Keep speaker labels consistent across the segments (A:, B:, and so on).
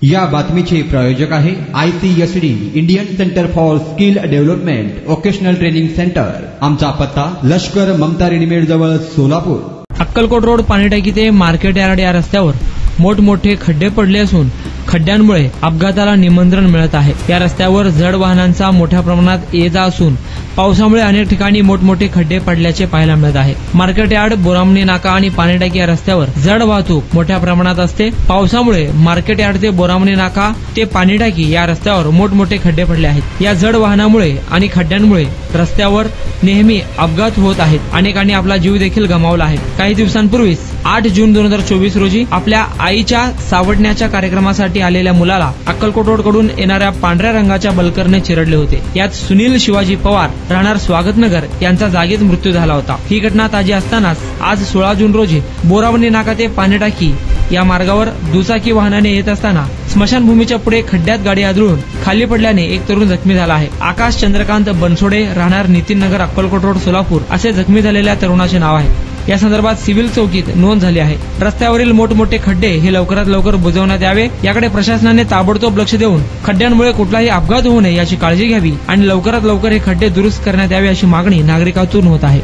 A: या बातमीचे प्रायोजक आहे ICSD Indian centre for skill development vocational training centre. आमचा पत्ता लष्कर ममता रेडीमेड जवळ सोलापूर।
B: अक्कलकोट रोड पाणीटाकी ते मार्केट यार्ड या रस्त्यावर मोठमोठे खड्डे पडले असून खड्ड्यांमुळे अपघाताला निमंत्रण मिळत आहे। या रस्त्यावर जड वाहनांचा मोठ्या प्रमाणात ये जा असून पावसामुळे अनेक ठिकाणी मोठमोठे खड्डे पडल्याचे पाहायला मिळत आहे। मार्केट यार्ड, बोरामणी नाका आणि पाणीटाकी या रस्त्यावर जड वाहतूक मोठ्या प्रमाणात असते। पावसामुळे मार्केट यार्ड ते बोरामणी नाका ते पाणीटाकी या रस्त्यावर मोठमोठे खड्डे पडले आहेत। या जड वाहनामुळे आणि खड्ड्यांमुळे रस्त्यावर नेहमी अपघात होत आहेत। अनेकांनी आपला जीव देखील गमावला आहे। काही दिवसांपूर्वीच 8 जून 2024 रोजी आपल्या आईच्या सावडण्याच्या कार्यक्रमासाठी आलेल्या मुलाला अक्कलकोट रोड कडून येणाऱ्या पांढऱ्या रंगाच्या बल्करने चिरडले होते। यात सुनील शिवाजी पवार राहणार स्वागतनगर यांचा जागीच मृत्यू झाला होता। ही घटना ताजी असतानाच आज 16 जून रोजी बोरावणी नाका ते पाणीटाकी या मार्गावर दुचाकी वाहनाने येत असताना स्मशानभूमीच्या पुढे खड्ड्यात गाडी आदळून खाली पडल्याने एक तरुण जखमी झाला आहे। आकाश चंद्रकांत बनसोडे राहणार नितीन नगर अक्कलकोट रोड सोलापूर असे जखमी झालेल्या तरुणाचे नाव आहे। या संदर्भात सिव्हिल चौकीत नोंद झाली आहे। रस्त्यावरील मोठमोठे खड्डे हे लवकरात लवकर बुजवण्यात यावे, याकडे प्रशासनाने ताबडतोब लक्ष देऊन खड्ड्यांमुळे कुठलाही अपघात होऊ नये याची काळजी घ्यावी आणि लवकरात लवकर हे खड्डे दुरुस्त करण्यात यावे अशी मागणी नागरिकांतून होत आहे।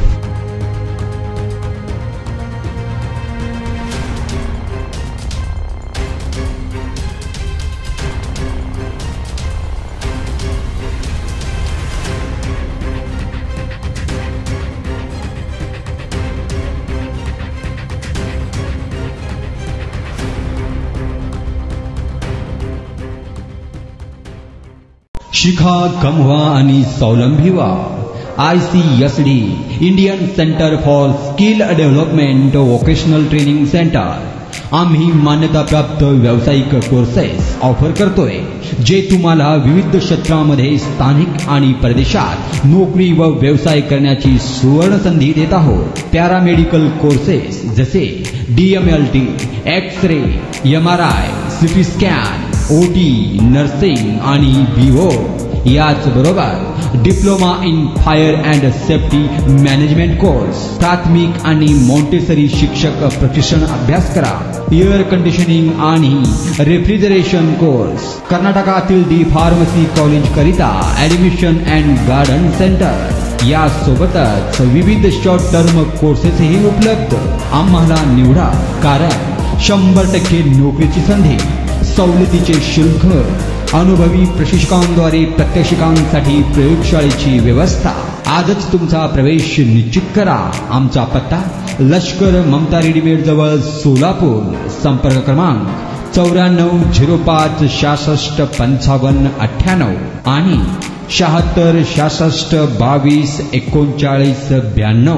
A: शिखा, कमवा आणि स्वावलंबी व्हा। ICSD Indian centre for skill development vocational training centre आम्ही मान्यताप्राप्त व्यावसायिक कोर्सेस ऑफर करतोय, जे तुम्हाला विविध क्षेत्रांमध्ये स्थानिक आणि परदेशात नोकरी व व्यवसाय करण्याची सुवर्ण संधी देत आहोत। पॅरामेडिकल कोर्सेस जसे DMLT, X-ray, MRI, CT scan, OT, nursing आणि BO, याच बरोबर diploma in fire and safety management course, प्राथमिक आणि मॉन्टेसरी शिक्षक प्रशिक्षण अभ्यास करा। एअर कंडिशनिंग आणि रेफ्रिजरेशन कोर्स, कर्नाटकातील डी फार्मसी कॉलेज करिता ऍडमिशन अँड गार्डन सेंटर, यासोबतच विविध शॉर्ट टर्म कोर्सेसही उपलब्ध। आम्हाला निवडा, कारण 100% नोकरीची संधी, सवलतीचे शुल्क, अनुभवी प्रशिक्षकांद्वारे प्रात्यक्षिकांसाठी प्रयोगशाळेची व्यवस्था। आजच तुमचा प्रवेश निश्चित करा। आमचा पत्ता लष्कर ममता रेडीमेड जवळ सोलापूर। संपर्क क्रमांक 9405 66 55 98 आणि 76 66 22 39 92।